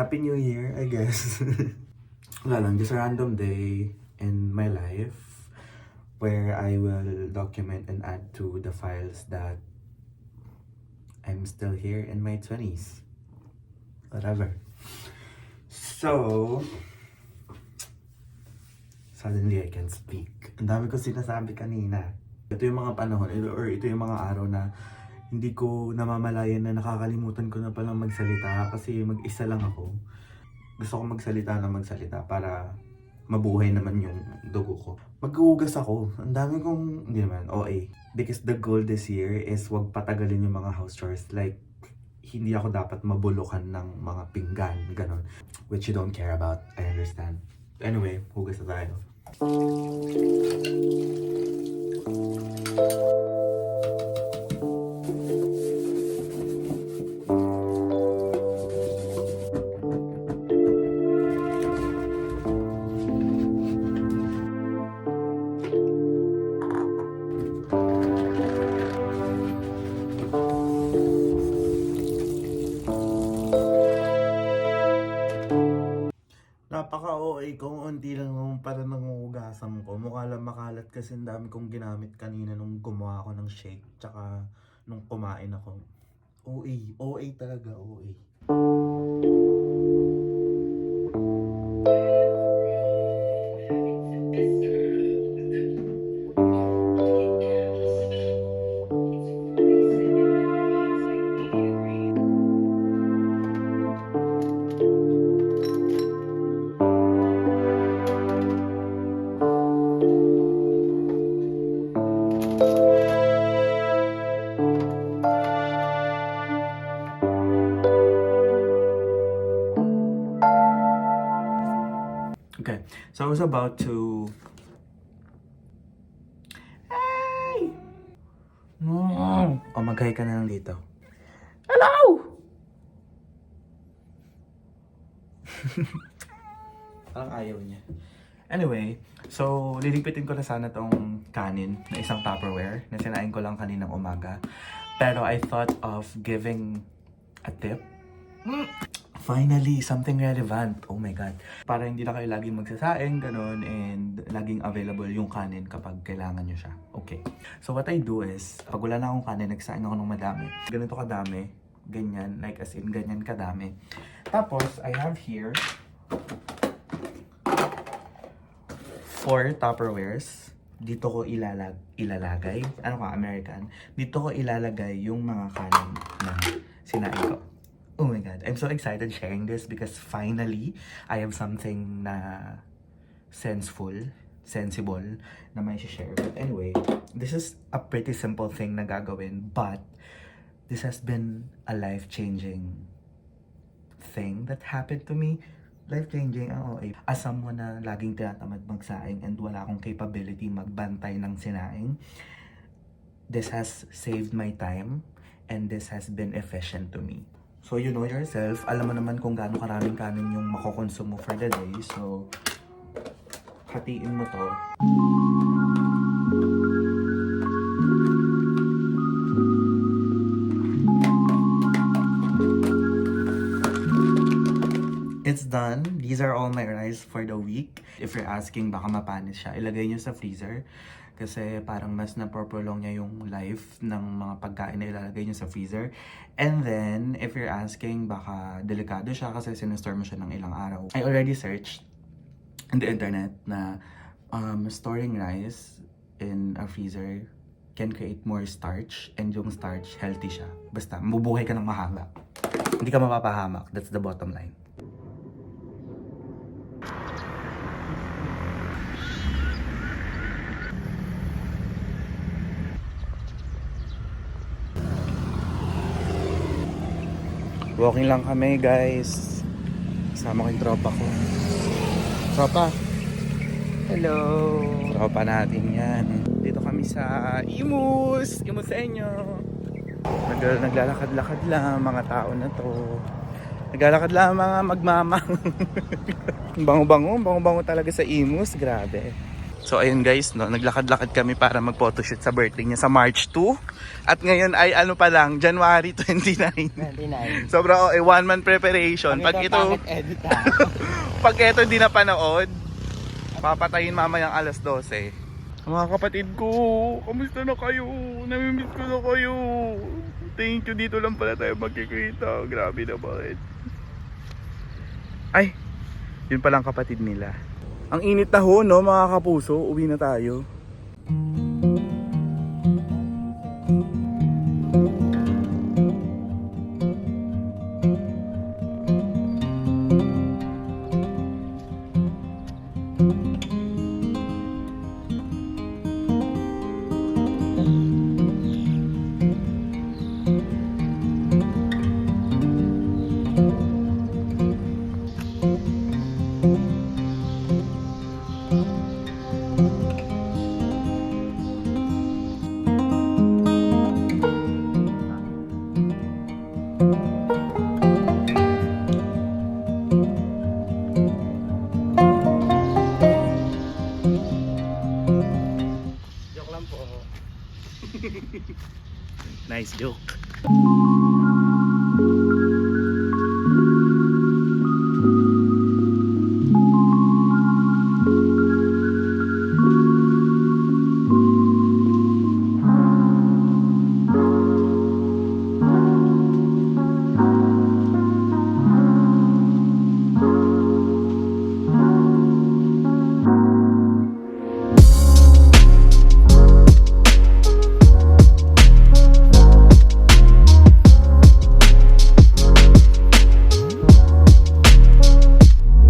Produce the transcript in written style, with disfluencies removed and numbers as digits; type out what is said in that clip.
Happy New Year, I guess. Wala lang, just a random day in my life where I will document and add to the files that I'm still here in my 20s. Whatever. So, suddenly I can speak. Ang dami ko sinasabi kanina. Ito yung mga panahon, or ito yung mga araw na hindi ko namamalayan na nakakalimutan ko na palang magsalita kasi mag-isa lang ako. Gusto ko magsalita para mabuhay naman yung dugo ko. Maghuhugas ako. Ang dami kong, hindi naman, OA. Because the goal this year is wag patagalin yung mga house chores. Like, hindi ako dapat mabulukan ng mga pinggan, ganon. Which you don't care about, I understand. Anyway, hugas na tayo. Napaka-OA ko, unti lang naman para nangungugasan ko. Mukha lang makalat kasi ang dami kong ginamit kanina nung gumawa ako ng shake, tsaka nung kumain ako. OA talaga, OA. Okay, so I was about to... Hey! O, mag-hi ka na lang dito. Hello! Parang ayaw niya. Anyway, so lilipitin ko na sana tong kanin na isang Tupperware na sinain ko lang kaninang umaga. Pero I thought of giving a tip. Finally, something relevant. Oh my God. Para hindi na kayo laging magsasaing, ganun, and laging available yung kanin kapag kailangan nyo siya. Okay. So what I do is, pag wala na akong kanin, nagsaing ako ng madami. Ganito kadami. Ganyan. Like as in, ganyan kadami. Tapos, I have here 4 Tupperwares. Dito ko ilalagay. Ano ka, American? Dito ko ilalagay yung mga kanin na sinain ko. Oh my God, I'm so excited sharing this because finally, I have something na sensible na may share. But anyway, this is a pretty simple thing na gagawin, but this has been a life-changing thing that happened to me. Life-changing, as someone na laging tinatamad magsaing and wala akong capability magbantay ng sinaing, this has saved my time and this has been efficient to me. So you know yourself, alam mo naman kung gaano karaming kanin yung makokonsume mo for the day. So, hatiin mo to. It's done. These are all my rice for the week. If you're asking baka mapanis siya, ilagay nyo sa freezer. Kasi parang mas na-prolong niya yung life ng mga pagkain na ilalagay nyo sa freezer. And then, if you're asking, baka delikado siya kasi sinestore mo siya ng ilang araw. I already searched in the internet na storing rice in a freezer can create more starch. And yung starch, healthy siya. Basta, mabubuhay ka ng mahaba. Hindi ka mapapahamak. That's the bottom line. Walking lang kami, guys. Kasama ko yung tropa ko. Tropa. Hello. Tropa natin yan. Dito kami sa Imus. Imus sa inyo. Naglalakad-lakad lang mga tao na to. Naglalakad lang mga magmamang. Bango-bango talaga sa Imus. Grabe. So ayun guys, no, naglakad-lakad kami para mag-photoshoot sa birthday niya sa March 2. At ngayon ay ano pa lang, January 29. 29. Sobrang one month preparation. Pag ito, edit pag ito hindi na panood, papatayin mamayang alas 12. Mga kapatid ko, kamusta na kayo? Namimiss ko na kayo. Thank you, dito lang pala tayo magkikita. Grabe naman. Ay, yun palang kapatid nila. Ang init na ho, no, mga kapuso. Uwi na tayo. Joke lang po. Nice joke.